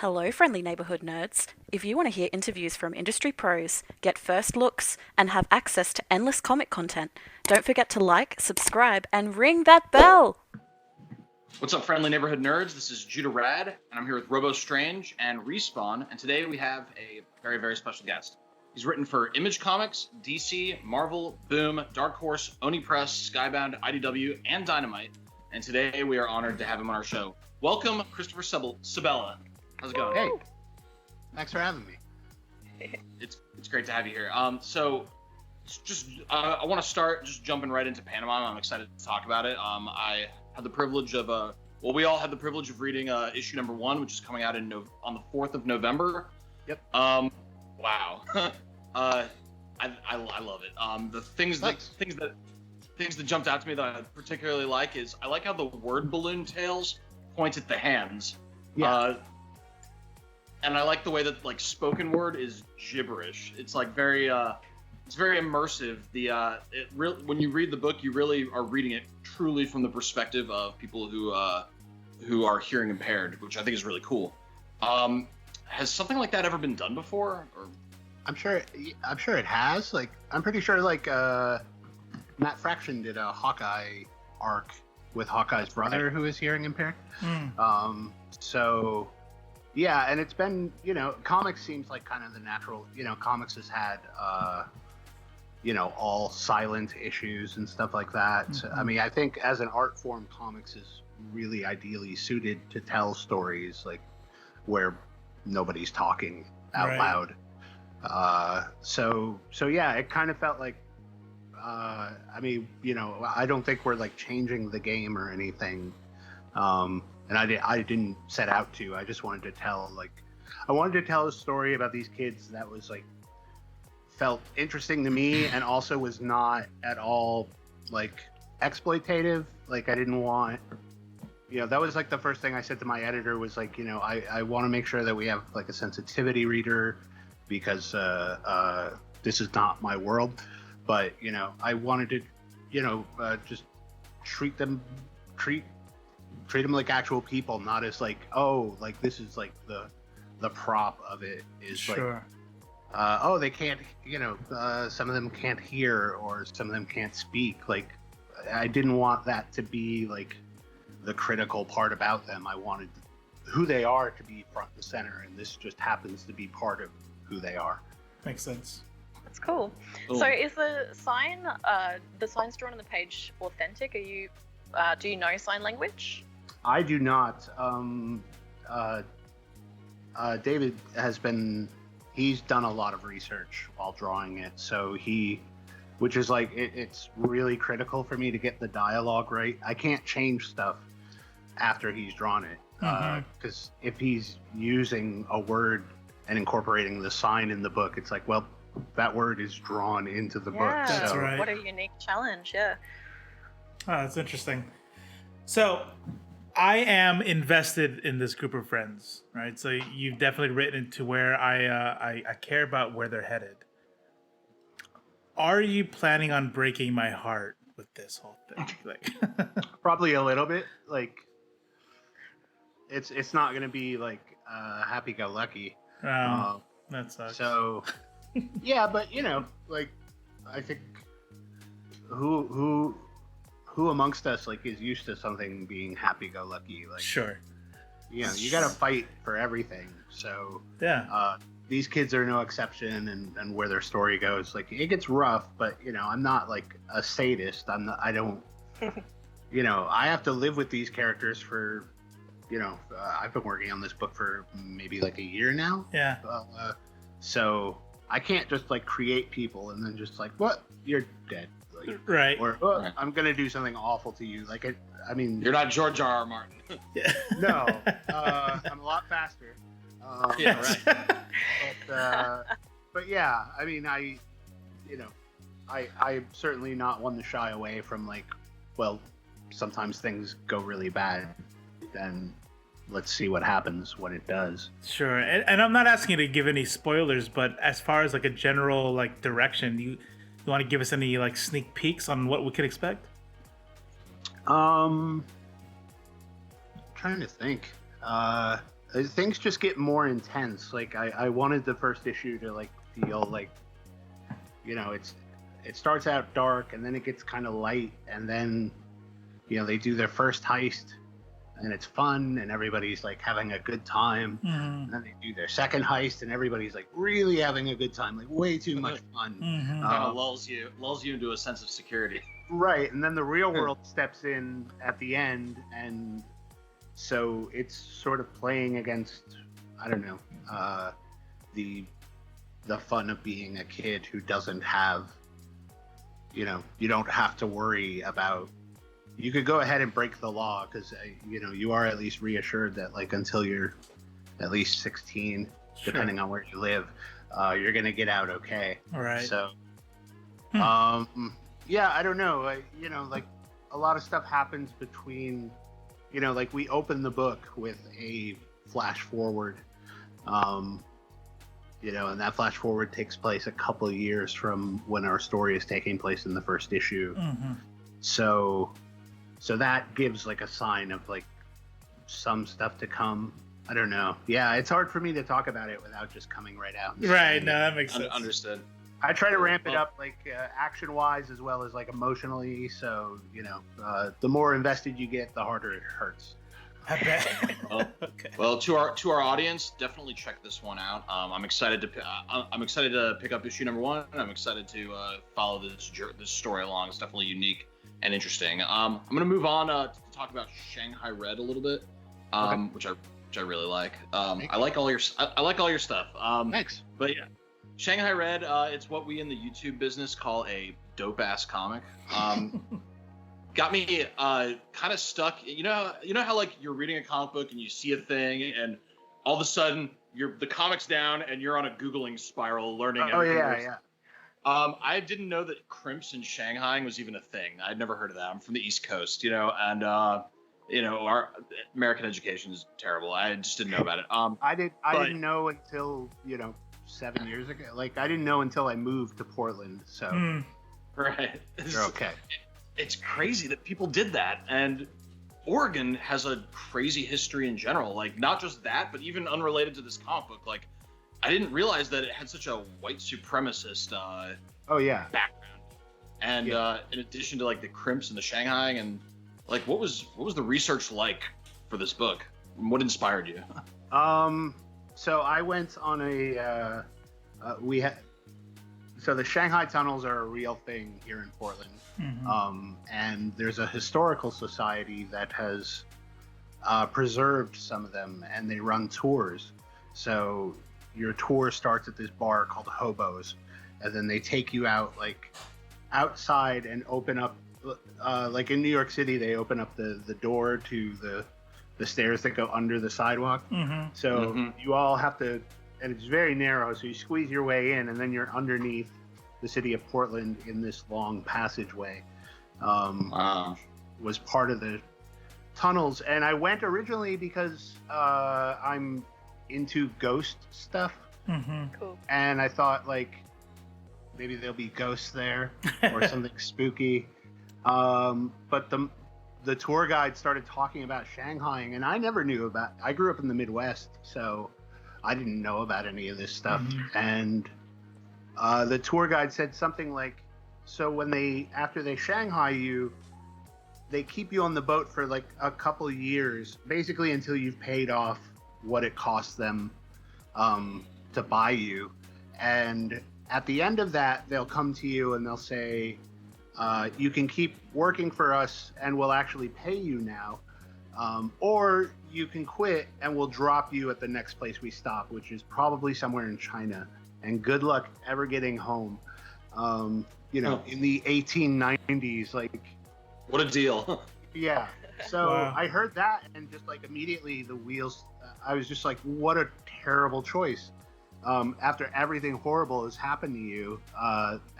Hello, friendly neighborhood nerds. If you want to hear interviews from industry pros, get first looks, and have access to endless comic content, don't forget to like, subscribe, and ring that bell! What's up, friendly neighborhood nerds? This is Judah Rad, and I'm here with Robo Strange and Respawn, and today we have a very, very special guest. He's written for Image Comics, DC, Marvel, Boom, Dark Horse, Oni Press, Skybound, IDW, and Dynamite, and today we are honored to have him on our show. Welcome, Christopher Sebela. How's it going? Hey, thanks for having me. It's great to have you here. I want to start just jumping right into Pantomime. I'm excited to talk about it. I had the privilege of we all had the privilege of reading issue number 1, which is coming out on the 4th of November. Yep. Wow. I love it. The things that jumped out to me that I particularly like is I like how the word balloon tails point at the hands. Yeah. And I like the way that spoken word is gibberish. It's very immersive. When you read the book, you really are reading it truly from the perspective of people who are hearing impaired, which I think is really cool. Has something like that ever been done before? Or I'm sure it has. I'm pretty sure Matt Fraction did a Hawkeye arc with Hawkeye's brother who is hearing impaired. So yeah, and it's been, comics seems like kind of the natural, comics has had all silent issues and stuff like that. Mm-hmm. I mean, I think as an art form, comics is really ideally suited to tell stories where nobody's talking out loud. So yeah, it kind of felt like, I don't think we're changing the game or anything. And I didn't set out to. I just wanted to tell a story about these kids that was felt interesting to me and also was not at all exploitative. I didn't want, that was the first thing I said to my editor was I want to make sure that we have a sensitivity reader because this is not my world. But I wanted to just treat them like actual people, not as this is the prop of it is sure. They can't, some of them can't hear or some of them can't speak. I didn't want that to be the critical part about them. I wanted who they are to be front and center, and this just happens to be part of who they are. Makes sense. That's cool. So is the signs drawn on the page authentic? Do you know sign language? I do not. David he's done a lot of research while drawing it, so which is it's really critical for me to get the dialogue right. I can't change stuff after he's drawn it, because if he's using a word and incorporating the sign in the book, it's that word is drawn into the book. That's right. What a unique challenge, yeah. Oh, that's interesting. So, I am invested in this group of friends, right? So you've definitely written to where I care about where they're headed. Are you planning on breaking my heart with this whole thing? Probably a little bit. It's not gonna be happy-go-lucky. That sucks. So, yeah, but I think who amongst us is used to something being happy-go-lucky? Sure. You got to fight for everything. So yeah, these kids are no exception, and where their story goes, it gets rough. But I'm not a sadist. I don't. I have to live with these characters for. I've been working on this book for maybe a year now. Yeah. So I can't just create people and then just what, you're dead. Right. Or I'm gonna do something awful to you. you're not George R.R. Martin. No, I'm a lot faster. Yeah, right. But yeah, I'm certainly not one to shy away from sometimes things go really bad, and let's see what happens when it does. Sure. And I'm not asking you to give any spoilers, but as far as a general direction, you want to give us any sneak peeks on what we could expect? Trying to think. things just get more intense. Like I wanted the first issue to like feel like, it starts out dark and then it gets kind of light, and then they do their first heist and it's fun and everybody's like having a good time. Mm-hmm. And then they do their second heist and everybody's like really having a good time, like way too much fun. Mm-hmm. Kind of lulls you into a sense of security. Right, and then the real world steps in at the end, and so it's sort of playing against, I don't know, the fun of being a kid who doesn't have, you don't have to worry about. You could go ahead and break the law because you are at least reassured that like until you're at least 16, depending on where you live, you're gonna get out okay. Right. So, yeah, I don't know. Like a lot of stuff happens between, like we open the book with a flash forward, and that flash forward takes place a couple of years from when our story is taking place in the first issue. Mm-hmm. So that gives like a sign of like some stuff to come. I don't know. Yeah, it's hard for me to talk about it without just coming right out. Right. No, that makes sense. Understood. I try to ramp it up like action-wise as well as like emotionally. So the more invested you get, the harder it hurts. I bet. Okay. Well, to our audience, definitely check this one out. I'm excited to pick up issue number 1. I'm excited to follow this story along. It's definitely unique and interesting. I'm going to move on to talk about Shanghai Red a little bit, which I really like. I like all your stuff. Thanks. But yeah, Shanghai Red. It's what we in the YouTube business call a dope ass comic. Got me kind of stuck. You know how like you're reading a comic book and you see a thing and all of a sudden the comic's down and you're on a Googling spiral learning. Oh yeah. I didn't know that crimps and Shanghaiing was even a thing. I'd never heard of that. I'm from the East Coast, and our American education is terrible. I just didn't know about it. I didn't know until 7 years ago. Like I didn't know until I moved to Portland. So right, you're okay. It's crazy that people did that, and Oregon has a crazy history in general. Like not just that, but even unrelated to this comic book. Like I didn't realize that it had such a white supremacist background. And in addition to like the crimps and the Shanghai, and like what was the research like for this book? What inspired you? So I went on so the Shanghai tunnels are a real thing here in Portland. Mm-hmm. And there's a historical society that has preserved some of them, and they run tours. So your tour starts at this bar called Hobos, and then they take you out like outside and open up like in New York City, they open up the door to the stairs that go under the sidewalk. Mm-hmm. So you all have to, and it's very narrow, so you squeeze your way in and then you're underneath the city of Portland in this long passageway. Was part of the tunnels. And I went originally because I'm into ghost stuff. Mm-hmm. Cool. And I thought like maybe there'll be ghosts there or something spooky. But the tour guide started talking about Shanghaiing, and I never knew about. I grew up in the Midwest, so I didn't know about any of this stuff. Mm-hmm. And the tour guide said something like, so after they Shanghai you, they keep you on the boat for like a couple of years, basically until you've paid off what it costs them to buy you. And at the end of that, they'll come to you and they'll say, you can keep working for us and we'll actually pay you now. Or you can quit and we'll drop you at the next place we stop, which is probably somewhere in China. And good luck ever getting home. In the 1890s, like. What a deal. Yeah. So Wow. I heard that and just like immediately the wheels, I was just like, what a terrible choice. After everything horrible has happened to you,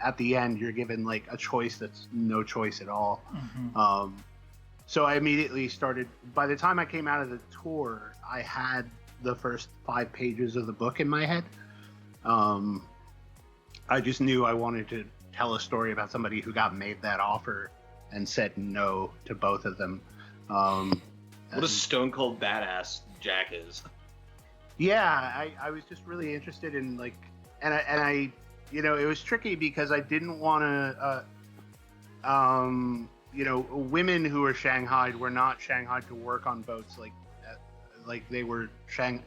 at the end, you're given like a choice that's no choice at all. Mm-hmm. So I immediately started, by the time I came out of the tour, I had the first 5 pages of the book in my head. I just knew I wanted to tell a story about somebody who got made that offer and said no to both of them. What a stone cold badass Jack is. Yeah, I was just really interested in like, and I, it was tricky because I didn't want to, women who were shanghaied were not shanghaied to work on boats like they were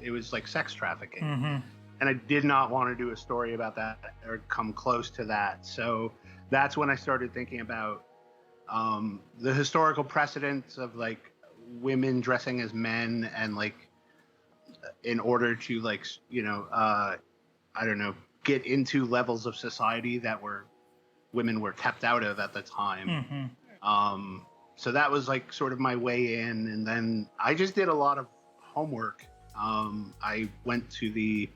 it was like sex trafficking. Mm-hmm. And I did not want to do a story about that or come close to that. So that's when I started thinking about the historical precedents of like women dressing as men and like in order to like I don't know, get into levels of society that women were kept out of at the time. Mm-hmm. So that was like sort of my way in, and then I just did a lot of homework. I went to the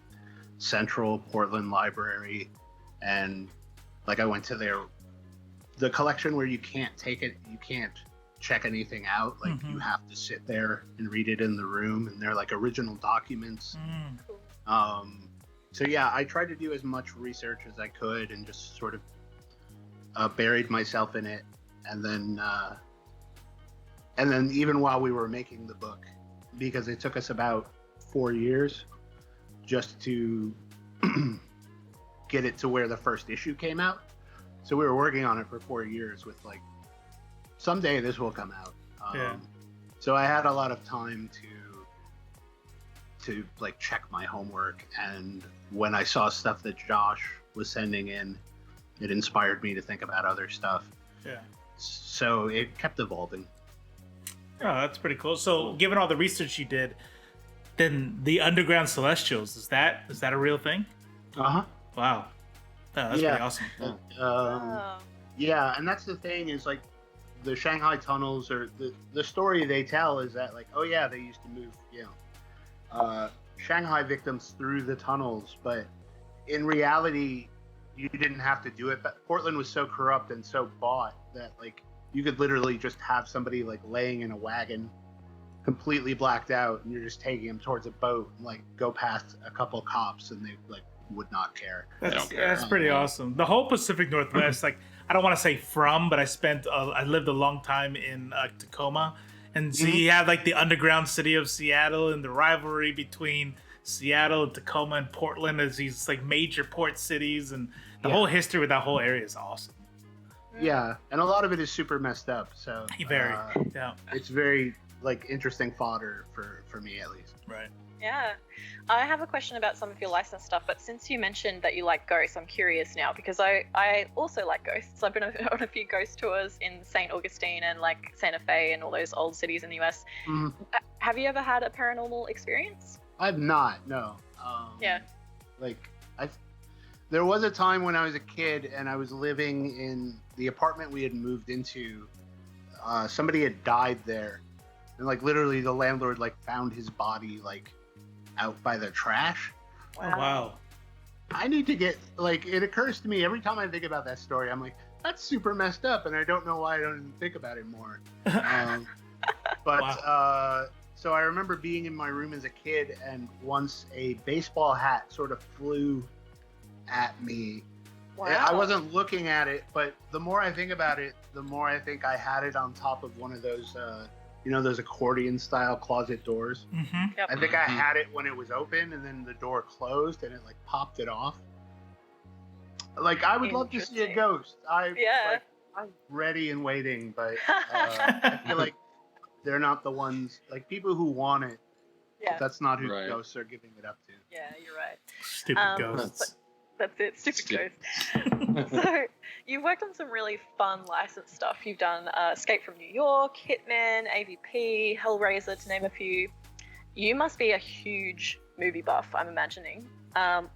Central Portland Library, and like I went to the collection where you can't check anything out. Like Mm-hmm. you have to sit there and read it in the room, and they're like original documents. So yeah, I tried to do as much research as I could and just sort of buried myself in it. And then even while we were making the book, because it took us about 4 years just to get it to where the first issue came out. So we were working on it for 4 years with like, someday this will come out. Yeah. So I had a lot of time to like check my homework, and when I saw stuff that Josh was sending in, it inspired me to think about other stuff. Yeah. So it kept evolving. Oh, that's pretty cool. So, given all the research you did, then the underground celestials, is that a real thing? Uh-huh. Wow. Oh, that's Yeah. pretty awesome. Oh. Yeah, and that's the thing is like the Shanghai tunnels, or the story they tell is that like, oh yeah, they used to move, Shanghai victims through the tunnels, but in reality, you didn't have to do it. But Portland was so corrupt and so bought that like you could literally just have somebody like laying in a wagon, completely blacked out, and you're just taking them towards a boat and like go past a couple cops, and they like would not care. That's pretty awesome. The whole Pacific Northwest, like I don't want to say from, but I lived a long time in Tacoma, and so you have like the underground city of Seattle and the rivalry between Seattle and Tacoma and Portland as these like major port cities, and the whole history with that whole area is awesome. Yeah, and a lot of it is super messed up. So it's very like interesting fodder for me at least. Right. Yeah. I have a question about some of your licensed stuff, but since you mentioned that you like ghosts, I'm curious now because I also like ghosts. I've been on a few ghost tours in St. Augustine and like Santa Fe and all those old cities in the US. Have you ever had a paranormal experience? I've not, no. Yeah. Like there was a time when I was a kid and I was living in the apartment we had moved into. Somebody had died there, and like literally the landlord like found his body like out by the trash. Wow. Oh, wow. I need to get like, it occurs to me every time I think about that story, I'm like, that's super messed up, and I don't know why I don't even think about it more. So I remember being in my room as a kid, and once a baseball hat sort of flew at me. Wow. I wasn't looking at it, but the more I think about it, the more I think I had it on top of one of those, those accordion style closet doors. Mm-hmm. Yep. I think I had it when it was open, and then the door closed, and it like popped it off. Like I would love to see a ghost. I'm ready and waiting, but I feel like they're not the ones, like people who want it. Yeah. That's not who ghosts are giving it up to. Yeah, you're right. Stupid ghosts. That's it, stupid ghosts. So you've worked on some really fun licensed stuff. You've done Escape from New York, Hitman, AVP, Hellraiser, to name a few. You must be a huge movie buff, I'm imagining.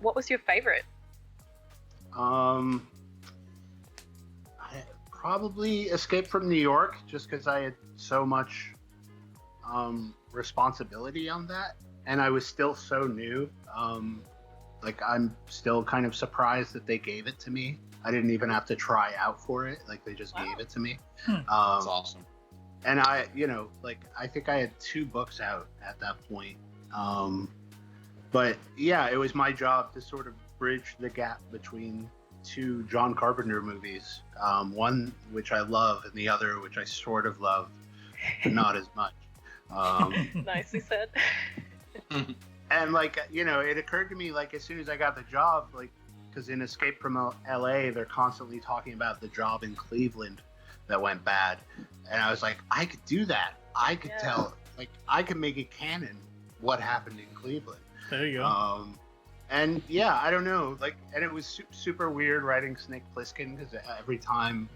What was your favorite? Probably Escape from New York, just because I had so much responsibility on that, and I was still so new. Like I'm still kind of surprised that they gave it to me. I didn't even have to try out for it. Like they just gave it to me. That's awesome. And I think I had 2 books out at that point. But yeah, it was my job to sort of bridge the gap between 2 John Carpenter movies. One which I love, and the other which I sort of love, but not as much. Nicely said. And like, it occurred to me like as soon as I got the job, like, because in Escape from LA, they're constantly talking about the job in Cleveland that went bad, and I was like, I could do that. I could tell, like, I could make it canon what happened in Cleveland. There you go. And yeah, I don't know, like, and it was super weird writing Snake Plissken, because every time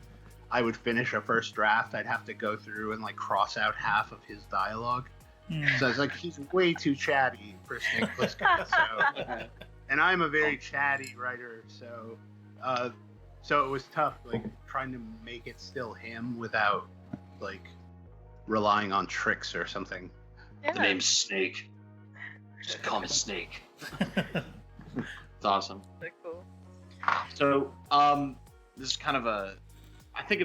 I would finish a first draft, I'd have to go through and like cross out half of his dialogue. So it's like, he's way too chatty for Snake Plissken. So, and I'm a very chatty writer, so it was tough, like, trying to make it still him without like relying on tricks or something. Yeah. The name's Snake. Just call me Snake. It's awesome. So cool. So, this is kind of a, I think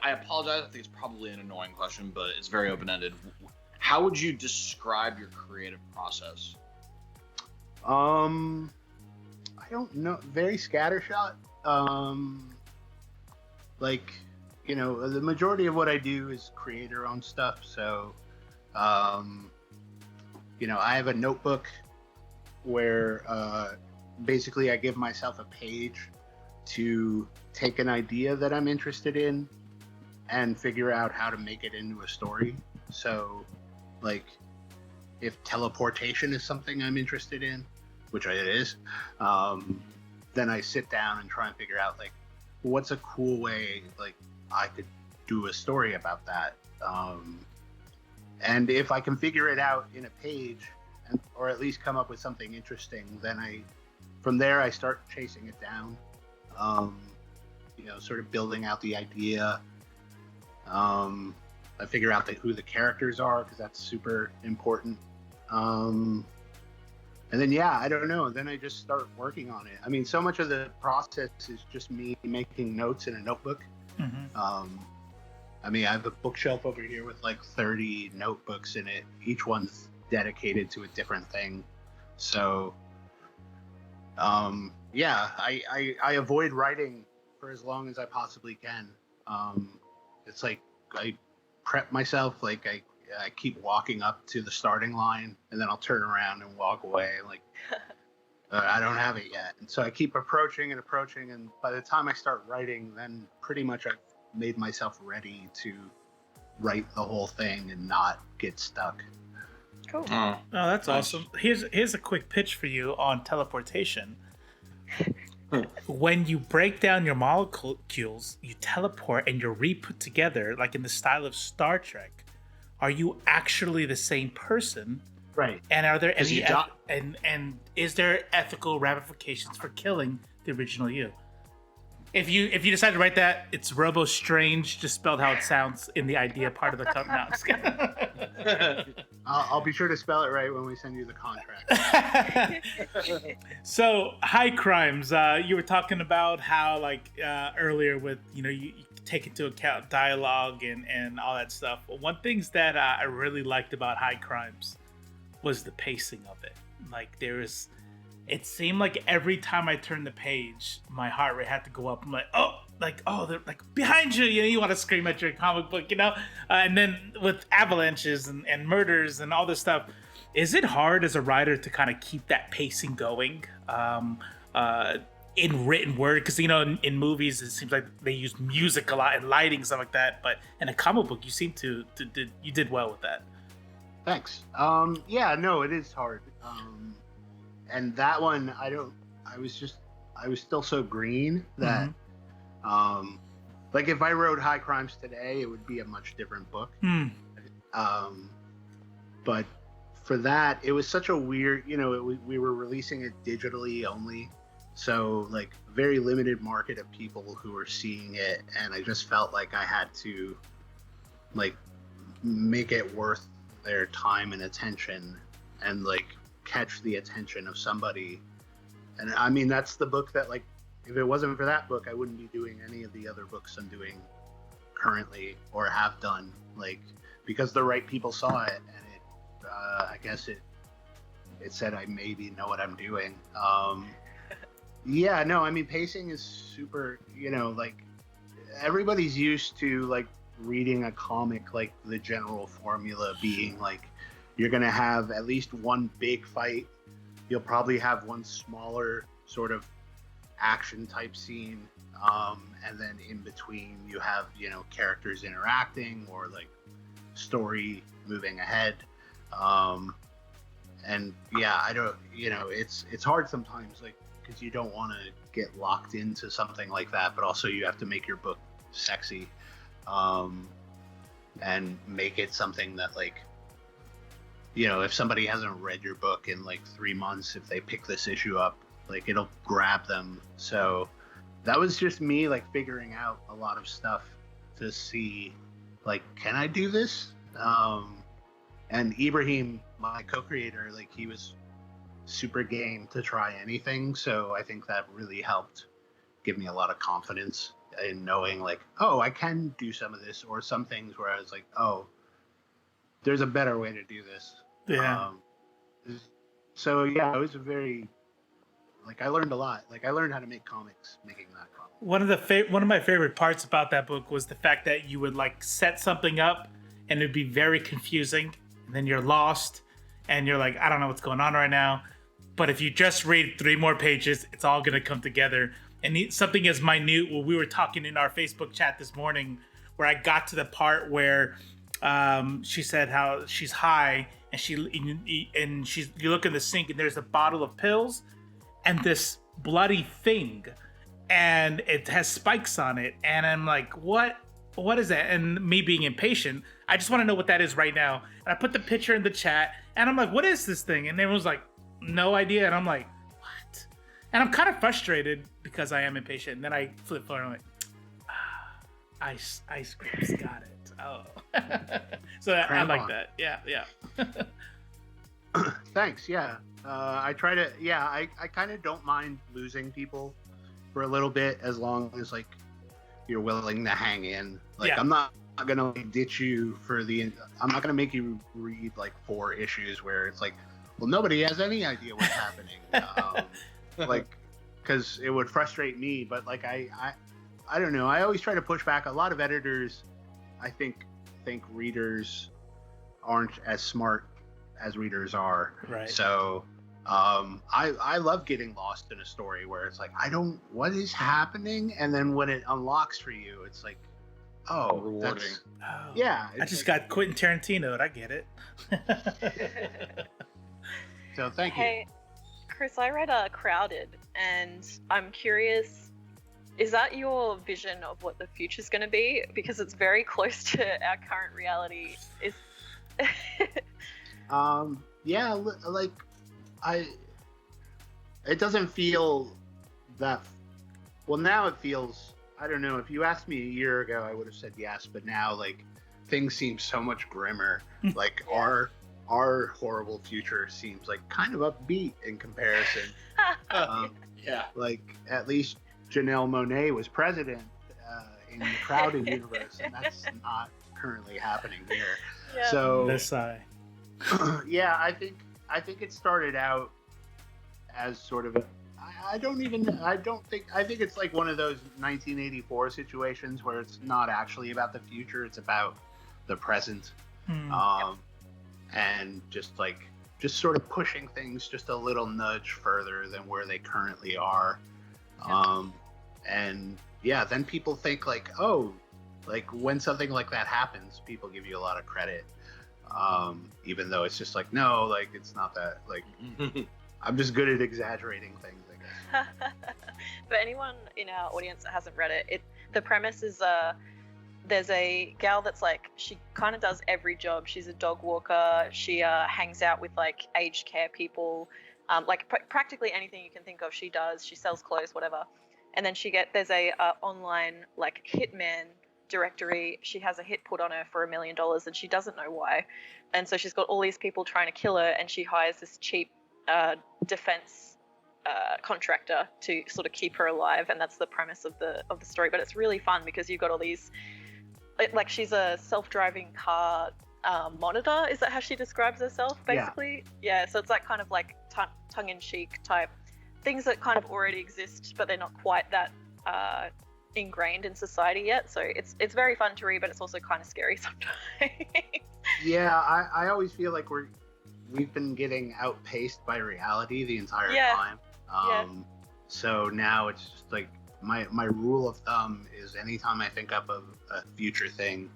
I apologize. I think it's probably an annoying question, but it's very open-ended. How would you describe your creative process? I don't know. Very scattershot. Like, the majority of what I do is creator-owned stuff. So, I have a notebook where basically I give myself a page to take an idea that I'm interested in and figure out how to make it into a story. So, like, if teleportation is something I'm interested in, which it is, then I sit down and try and figure out, like, what's a cool way, like, I could do a story about that. And if I can figure it out in a page, or at least come up with something interesting, then from there I start chasing it down, sort of building out the idea. I figure out who the characters are, because that's super important. And then, I don't know. Then I just start working on it. I mean, so much of the process is just me making notes in a notebook. Mm-hmm. I mean, I have a bookshelf over here with like 30 notebooks in it. Each one's dedicated to a different thing. So, I avoid writing for as long as I possibly can. It's like I prep myself, like I keep walking up to the starting line, and then I'll turn around and walk away, like I don't have it yet. And so I keep approaching, and by the time I start writing, then pretty much I've made myself ready to write the whole thing and not get stuck. Cool. Oh, that's awesome. Here's a quick pitch for you on teleportation. When you break down your molecules, you teleport and you're re-put together, like in the style of Star Trek. Are you actually the same person? Right. And are there any and is there ethical ramifications for killing the original you? If you decide to write that, it's Robo Strange, just spelled how it sounds in the idea part of the contract. I'll be sure to spell it right when we send you the contract. So, high crimes. You were talking about how, like, earlier with, you take into account dialogue and all that stuff. One things that I really liked about high crimes was the pacing of it. Like, it seemed like every time I turned the page, my heart rate had to go up. I'm like, they're like behind you. You want to scream at your comic book, And then with avalanches and murders and all this stuff, is it hard as a writer to kind of keep that pacing going in written word? Because in movies it seems like they use music a lot and lighting, stuff like that. But in a comic book, you seem you did well with that. Thanks. No, it is hard. And that one, I was still so green that, like, if I wrote High Crimes today, it would be a much different book. But for that, it was such a weird, we were releasing it digitally only. So, like, very limited market of people who were seeing it. And I just felt like I had to, like, make it worth their time and attention and, like, catch the attention of somebody. And I mean, that's the book that, like, if it wasn't for that book, I wouldn't be doing any of the other books I'm doing currently or have done, like, because the right people saw it, and it I guess it said I maybe know what I'm doing. I mean, pacing is super, like, everybody's used to, like, reading a comic, like, the general formula being, like, you're going to have at least one big fight you'll probably have one smaller sort of action type scene, and then in between you have, you know, characters interacting or like story moving ahead. And yeah, I don't, you know, it's hard sometimes, like, because you don't want to get locked into something like that, but also you have to make your book sexy, and make it something that, like, you know, if somebody hasn't read your book in like 3 months, if they pick this issue up, like, it'll grab them. So that was just me, like, figuring out a lot of stuff to see, like, can I do this? And Ibrahim, my co-creator, like, he was super game to try anything. So I think that really helped give me a lot of confidence in knowing, like, oh, I can do some of this, or some things where I was like, oh, there's a better way to do this. Yeah. So yeah, it was a very, like, I learned a lot. Like, I learned how to make comics making that comic. One of my favorite parts about that book was the fact that you would, like, set something up and it'd be very confusing, and then you're lost and you're like, I don't know what's going on right now. But if you just read 3 more pages, it's all gonna come together. And something as minute, well, we were talking in our Facebook chat this morning where I got to the part where she said how she's high and you look in the sink and there's a bottle of pills and this bloody thing, and it has spikes on it, and I'm like, what is that? And me being impatient, I just want to know what that is right now. And I put the picture in the chat and I'm like, what is this thing? And everyone's like, no idea. And I'm like, what? And I'm kind of frustrated because I am impatient. And then I flip forward and I'm like, ice creams, got it. Oh. So I like that. Yeah. Thanks. Yeah. I try to, I kind of don't mind losing people for a little bit, as long as, like, you're willing to hang in. Like, Yeah. I'm not gonna, like, ditch you I'm not gonna make you read like 4 issues where it's like, well, nobody has any idea what's happening. Like, because it would frustrate me. But, like, I don't know. I always try to push back. A lot of editors, I think readers aren't as smart as readers are. Right. So I love getting lost in a story where it's like, what is happening? And then when it unlocks for you, it's like, oh, Rewarding. Yeah. I just got Quentin Tarantino. I get it. So thank you. Hey, Chris, I read Crowded, and I'm curious, is that your vision of what the future's going to be? Because it's very close to our current reality. Yeah, like, it doesn't feel that, well, now it feels, I don't know, if you asked me a year ago, I would have said yes, but now, like, things seem so much grimmer. Like, our horrible future seems, like, kind of upbeat in comparison. Yeah. Like, at least Janelle Monáe was president in the Crowded universe, and that's not currently happening here. Yeah. So This side. yeah, I think it started out as sort of I think it's like one of those 1984 situations where it's not actually about the future, it's about the present. And just sort of pushing things just a little nudge further than where they currently are. And yeah, then people think, like, oh, like, when something like that happens, people give you a lot of credit. Even though it's just like, no, like, it's not that, like, I'm just good at exaggerating things, I guess. For anyone in our audience that hasn't read it, the premise is there's a gal that's, like, she kind of does every job. She's a dog walker. She hangs out with, like, aged care people. Like, practically anything you can think of, she does. She sells clothes, whatever. And then there's a online, like, hitman directory. She has a hit put on her for $1 million, and she doesn't know why. And so she's got all these people trying to kill her, and she hires this cheap defense contractor to sort of keep her alive. And that's the premise of the story. But it's really fun because you've got all these, like, she's a self-driving car monitor. Is that how she describes herself, basically? Yeah. So it's that kind of, like, tongue-in-cheek type things that kind of already exist, but they're not quite that ingrained in society yet. So it's very fun to read, but it's also kind of scary sometimes. Yeah, I always feel like we've been getting outpaced by reality the entire Yeah. time. So now it's just like my rule of thumb is anytime I think up of a future thing,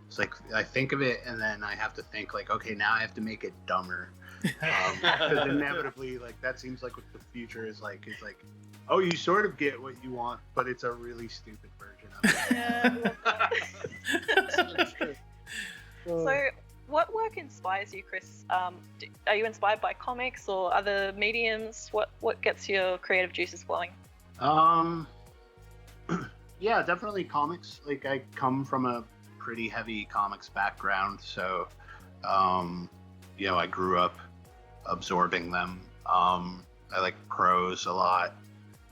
it's like I think of it and then I have to think like, okay, now I have to make it dumber. Because inevitably, like that seems like what the future is like. It's like, oh, you sort of get what you want, but it's a really stupid version of it. Yeah. So, what work inspires you, Chris? Are you inspired by comics or other mediums? What gets your creative juices flowing? Yeah, definitely comics. Like I come from a pretty heavy comics background, so I grew up absorbing them. I like prose a lot,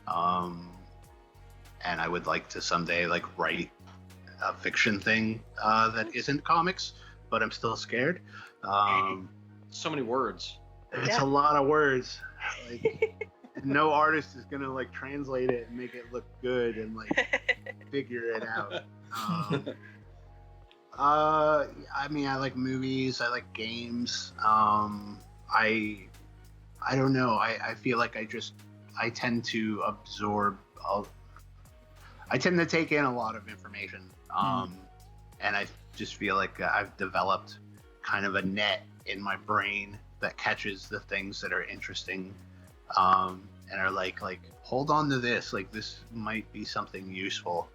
and I would like to someday like write a fiction thing that isn't comics, but I'm still scared. So many words. It's a lot of words. Like, no artist is gonna like translate it and make it look good and like figure it out. I mean, I like movies. I like games. I don't know. I feel like I tend to absorb. I tend to take in a lot of information. And I just feel like I've developed kind of a net in my brain that catches the things that are interesting, and are like hold on to this, like this might be something useful.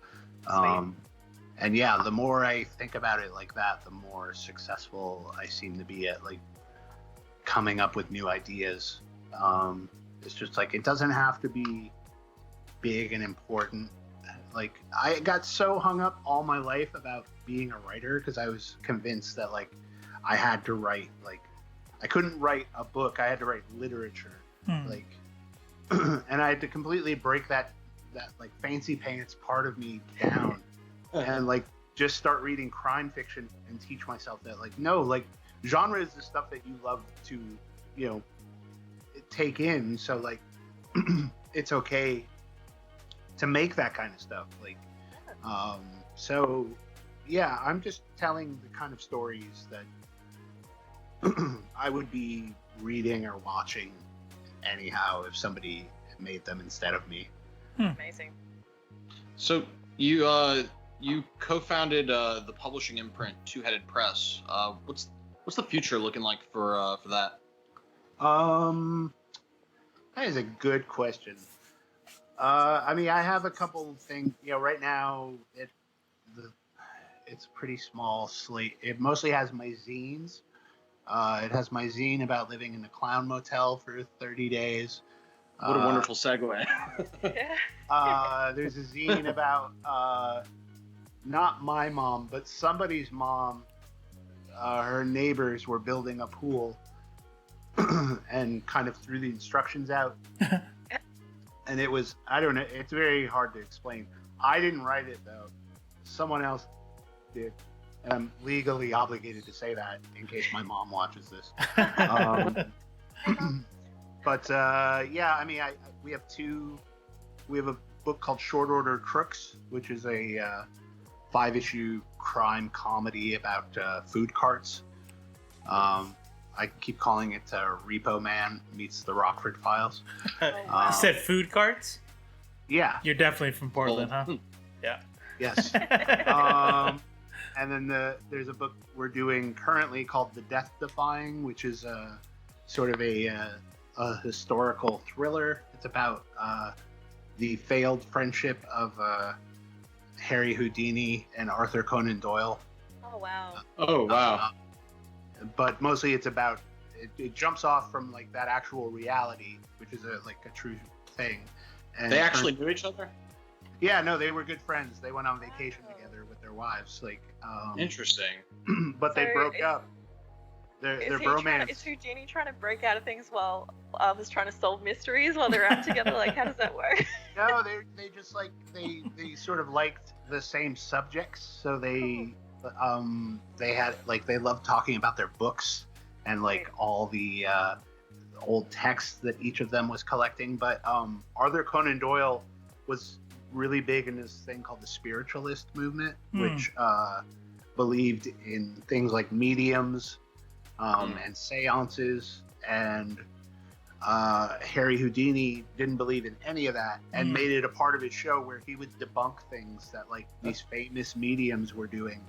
And yeah, the more I think about it like that, the more successful I seem to be at like coming up with new ideas. It's just like it doesn't have to be big and important. Like I got so hung up all my life about being a writer because I was convinced that like I had to write, like I couldn't write a book, I had to write literature. Like and I had to completely break that like fancy pants part of me down and like just start reading crime fiction and teach myself that like no, like genre is the stuff that you love to, take in, so like it's okay to make that kind of stuff, like so yeah, I'm just telling the kind of stories that I would be reading or watching anyhow if somebody made them instead of me. Amazing. So you co-founded the publishing imprint TwoHeaded Press. What's the future looking like for that? That is a good question. I mean, I have a couple things. Right now it's a pretty small slate. It mostly has my zines. It has my zine about living in a clown motel for 30 days. What a wonderful segue. There's a zine about not my mom, but somebody's mom. Her neighbors were building a pool and kind of threw the instructions out. And it was, I don't know, it's very hard to explain. I didn't write it though. Someone else did. And I'm legally obligated to say that in case my mom watches this. But yeah, I mean, we have a book called Short Order Crooks, which is a 5-issue crime comedy about food carts. I keep calling it Repo Man meets the Rockford Files. You said food carts? Yeah. You're definitely from Portland, huh? Yeah. Yes. And then there's a book we're doing currently called The Death Defying, which is sort of a historical thriller. It's about the failed friendship of Harry Houdini and Arthur Conan Doyle. Oh wow. Oh wow. But mostly it's about it jumps off from like that actual reality, which is a true thing. And they actually knew each other? Yeah, no, they were good friends. They went on vacation together with their wives. Like interesting. But they broke up. Their bromance. Is Houdini trying to break out of things while others trying to solve mysteries while they're out together? Like, how does that work? No, they just like they sort of liked the same subjects, so they had like they loved talking about their books and like all the old texts that each of them was collecting. But Arthur Conan Doyle was really big in this thing called the spiritualist movement, which believed in things like mediums and seances, and Harry Houdini didn't believe in any of that and made it a part of his show where he would debunk things that like these famous mediums were doing.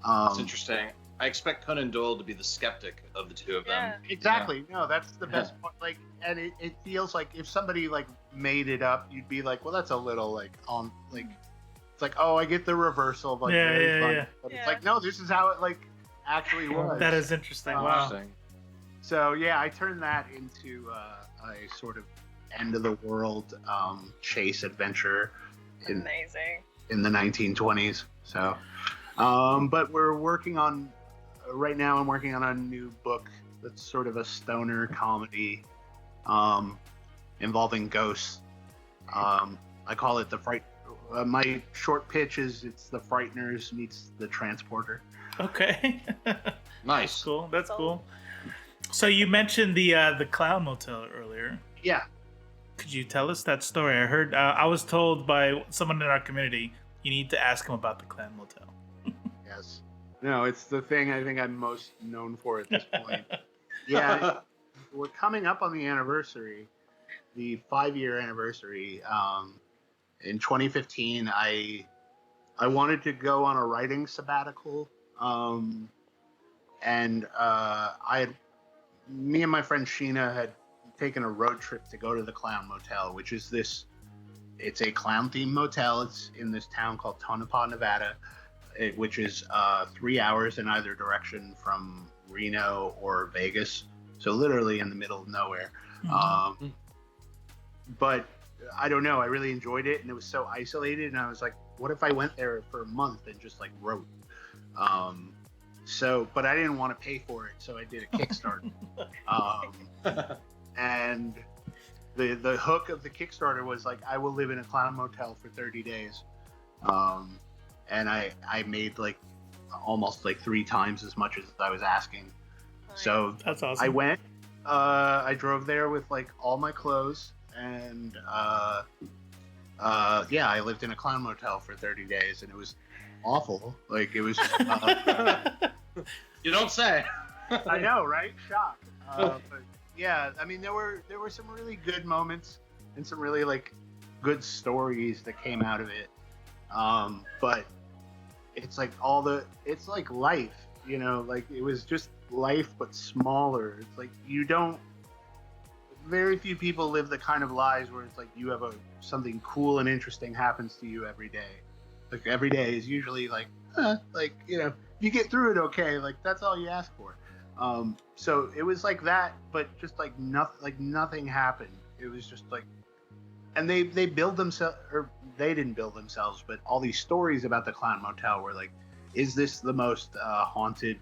That's interesting. I expect Conan Doyle to be the skeptic of the two of them. Exactly. No, that's the best part. Like, and it feels like if somebody like made it up, you'd be like, well, that's a little like on like, it's like, oh, I get the reversal of like very fun, but it's like, no, this is how it like actually was. That is interesting. Wow. So yeah, I turned that into a sort of end of the world chase adventure in the 1920s. So, but we're working on right now. I'm working on a new book that's sort of a stoner comedy involving ghosts. I call it the fright. My short pitch is it's the Frighteners meets the Transporter. Okay. Nice. Cool. That's cool. So you mentioned the Clown Motel earlier. Yeah. Could you tell us that story? I heard. I was told by someone in our community you need to ask him about the Clown Motel. Yes. No, it's the thing I think I'm most known for at this point. Yeah, we're coming up on the anniversary, the 5-year anniversary. In 2015, I wanted to go on a writing sabbatical, and me and my friend Sheena had taken a road trip to go to the Clown Motel, which is it's a clown-themed motel. It's in this town called Tonopah, Nevada, which is 3 hours in either direction from Reno or Vegas. So literally in the middle of nowhere. But I don't know. I really enjoyed it, and it was so isolated. And I was like, what if I went there for a month and just like wrote? But I didn't want to pay for it, so I did a Kickstarter. And the hook of the Kickstarter was like, I will live in a clown motel for 30 days. And I made like almost like 3 times as much as I was asking. So that's awesome. I went, I drove there with like all my clothes, and I lived in a clown motel for 30 days, and it was awful. Like it was. You don't say. I know, right? Shock. But yeah, I mean, there were some really good moments and some really like good stories that came out of it. But it's like it's like life, you know, like it was just life but smaller. It's like very few people live the kind of lives where it's like you have something cool and interesting happens to you every day. Like every day is usually like, like, you know, you get through it okay, like that's all you ask for. So it was like that, but just like nothing happened. It was just like, and they build themselves, or they didn't build themselves, but all these stories about the Clown Motel were like, is this the most haunted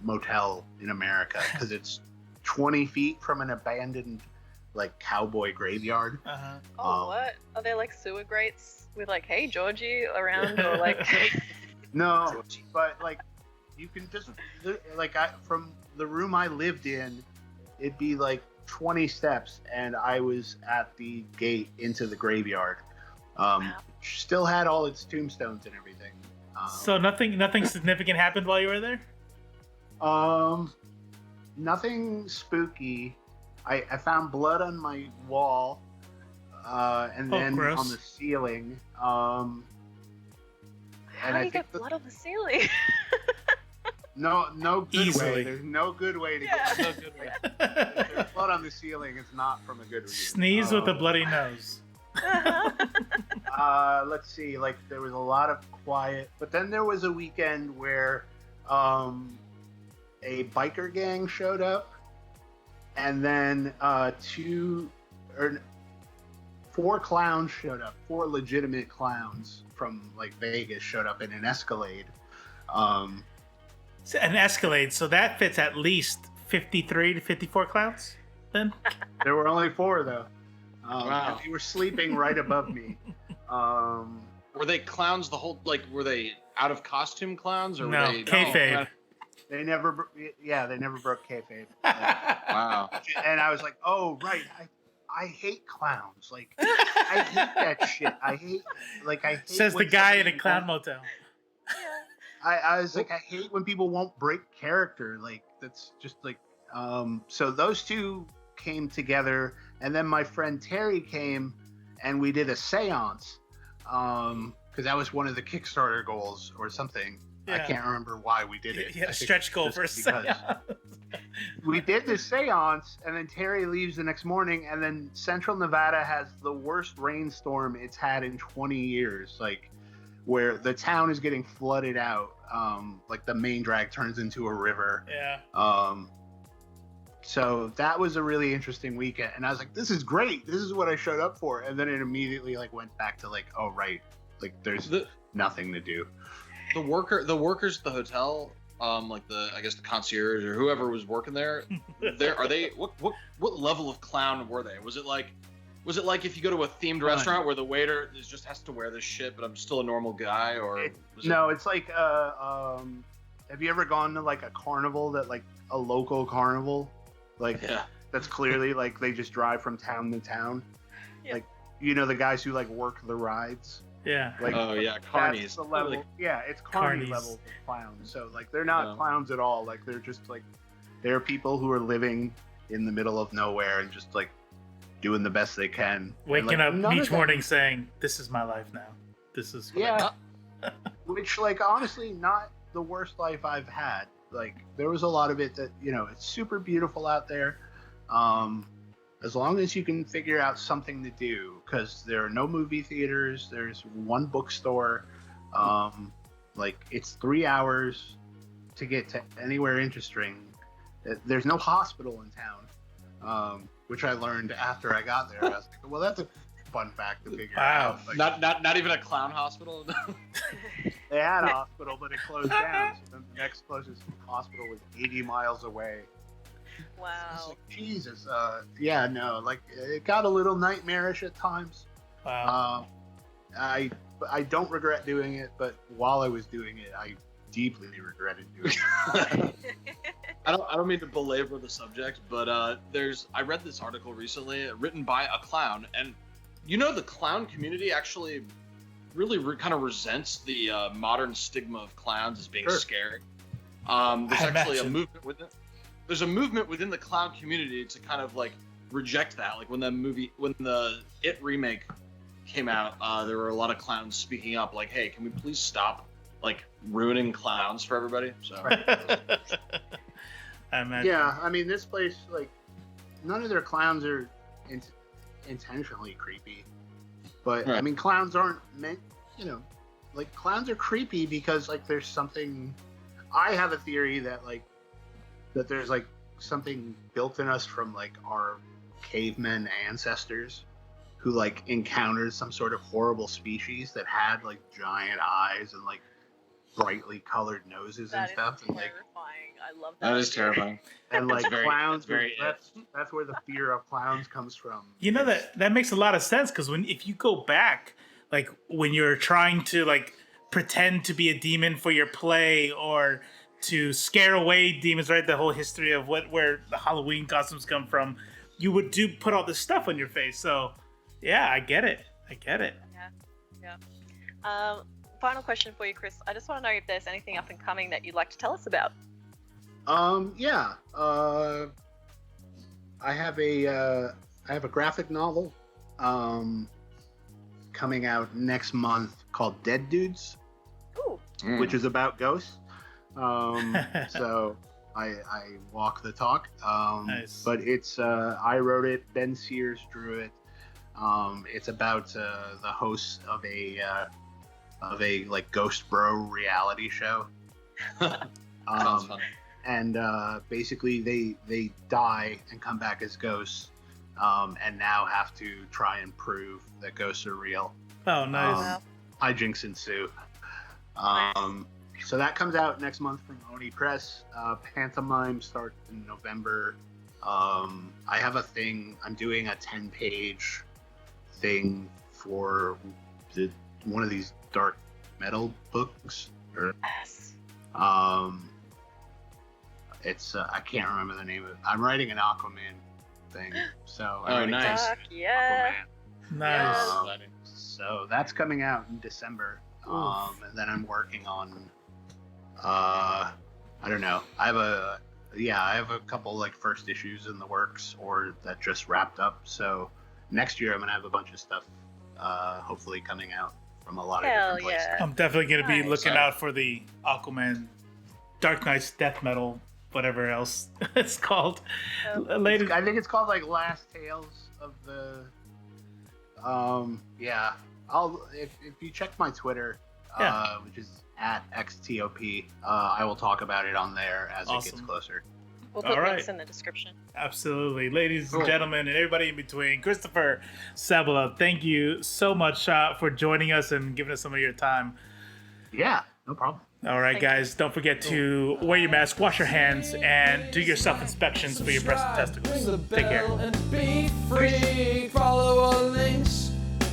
motel in America? Because it's 20 feet from an abandoned like cowboy graveyard. Oh, what? Are there like sewer grates with like, hey Georgie around, or like? No, but like you can just like from the room I lived in, it'd be like 20 steps, and I was at the gate into the graveyard. Still had all its tombstones and everything. So nothing significant happened while you were there? Nothing spooky. I found blood on my wall, and then gross. on the ceiling. How do you get blood on the ceiling? No good Easily. way. There's no good way to get no good way. If there's blood on the ceiling, it's not from a good reason. Sneeze with a bloody nose. Let's see. Like there was a lot of quiet, but then there was a weekend where a biker gang showed up, and then 4 clowns showed up. 4 legitimate clowns from like Vegas showed up in an Escalade. An Escalade, so that fits at least 53 to 54 clowns, then? There were only 4 though. Wow. They were sleeping right above me. Were they clowns the whole, like, were they out of costume clowns, or No, were they kayfabe. They never broke kayfabe. Wow. And I was like, oh right, I hate clowns. Like I hate that shit. I hate Says the when guy in a somebody clown motel. I was like, I hate when people won't break character. Like that's just like so those two came together, and then my friend Terry came and we did a seance. Because that was one of the Kickstarter goals or something. I can't remember why we did it. Yeah, stretch goal for a seance. We did the seance, and then Terry leaves the next morning, and then Central Nevada has the worst rainstorm it's had in 20 years. Like, where the town is getting flooded out. Like the main drag turns into a river. Yeah. So that was a really interesting weekend, and I was like, "This is great. This is what I showed up for." And then it immediately like went back to like, "Oh right, like there's nothing to do." The workers at the hotel, like I guess the concierge or whoever was working there, what level of clown were they? Was it like if you go to a themed restaurant where the waiter just has to wear this shit, but I'm still a normal guy, or it's like have you ever gone to like a carnival that like a local carnival? Like that's clearly like they just drive from town to town. Yeah. Like the guys who like work the rides. Yeah. Like, carnies. That's the level. Like, it's carny level of clowns. So like they're not clowns at all. Like they're just like they're people who are living in the middle of nowhere and just like doing the best they can. Waking up each morning saying, "This is my life now. This is what which like honestly not the worst life I've had. Like there was a lot of it that it's super beautiful out there, as long as you can figure out something to do, because there are no movie theaters. There's one bookstore. Like it's 3 hours to get to anywhere interesting. There's no hospital in town, which I learned after I got there. I was like, well, that's a fun fact to figure out. Like, not even a clown hospital. They had a hospital, but it closed down. So then the next closest hospital was 80 miles away. Wow. Like, Jesus. Like it got a little nightmarish at times. Wow. I don't regret doing it, but while I was doing it, I deeply regretted doing it. I don't mean to belabor the subject, but I read this article recently written by a clown, and the clown community actually really kind of resents the modern stigma of clowns as being scary. There's actually a movement within. There's a movement within the clown community to kind of like reject that. Like when the It remake came out, there were a lot of clowns speaking up, like, "Hey, can we please stop like ruining clowns for everybody?" So. Yeah, I mean, this place, like, none of their clowns are intentionally creepy. But, I mean, clowns aren't meant, like, clowns are creepy because, like, there's something... I have a theory that, like, that there's, like, something built in us from, like, our cavemen ancestors who, like, encountered some sort of horrible species that had, like, giant eyes and, like, brightly colored noses and stuff. That is terrifying. I love that. That is terrifying. And like clowns, that's where the fear of clowns comes from. That makes a lot of sense, because if you go back, like when you're trying to like pretend to be a demon for your play or to scare away demons, right? The whole history of where the Halloween costumes come from, you would put all this stuff on your face. So yeah, I get it. Yeah. Final question for you, Chris. I just want to know if there's anything up and coming that you'd like to tell us about. I have a graphic novel coming out next month called Dead Dudes. Ooh. Which is about ghosts. So I walk the talk. Nice. But it's I wrote it, Ben Sears drew it. It's about the hosts of a like Ghost Bro reality show. Sounds fun. And basically they die and come back as ghosts, and now have to try and prove that ghosts are real. Oh, nice. Hijinks ensue. So that comes out next month from Oni Press. Pantomime starts in November. I have a thing. I'm doing a 10-page thing for one of these dark metal books. Yes. It's I can't remember the name of it. I'm writing an Aquaman thing. So nice. Fuck yeah. Aquaman. Nice. So that's coming out in December. And then I'm working on I don't know. I have a couple like first issues in the works or that just wrapped up. So next year I'm gonna have a bunch of stuff, hopefully coming out from a lot of Hell different places. yeah. I'm definitely gonna be Nice. looking out for the Aquaman, Dark Knight's death metal, whatever else it's called. Ladies, I think it's called like Last Tales of the. Yeah. If you check my Twitter, Yeah. which is at XTOP, I will talk about it on there as it gets Awesome. closer. We'll put All right. links in the description. absolutely, ladies and Cool. gentlemen, and everybody in between. Christopher Sebela, thank you so much for joining us and giving us some of your time. Yeah, no problem. All right, Thank guys, don't forget to wear your mask, wash your hands, and do your self-inspections for your breast and testicles. Take care. And be free. Follow our links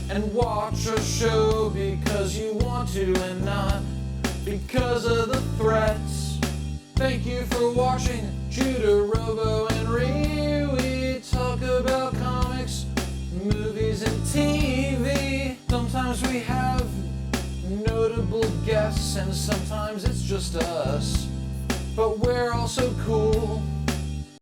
and watch our show because you want to and not because of the threats. Thank you for watching Judah, Robo, and Ree. We talk about comics, movies, and TV. Sometimes we have notable guests, and sometimes it's just us. But we're also cool.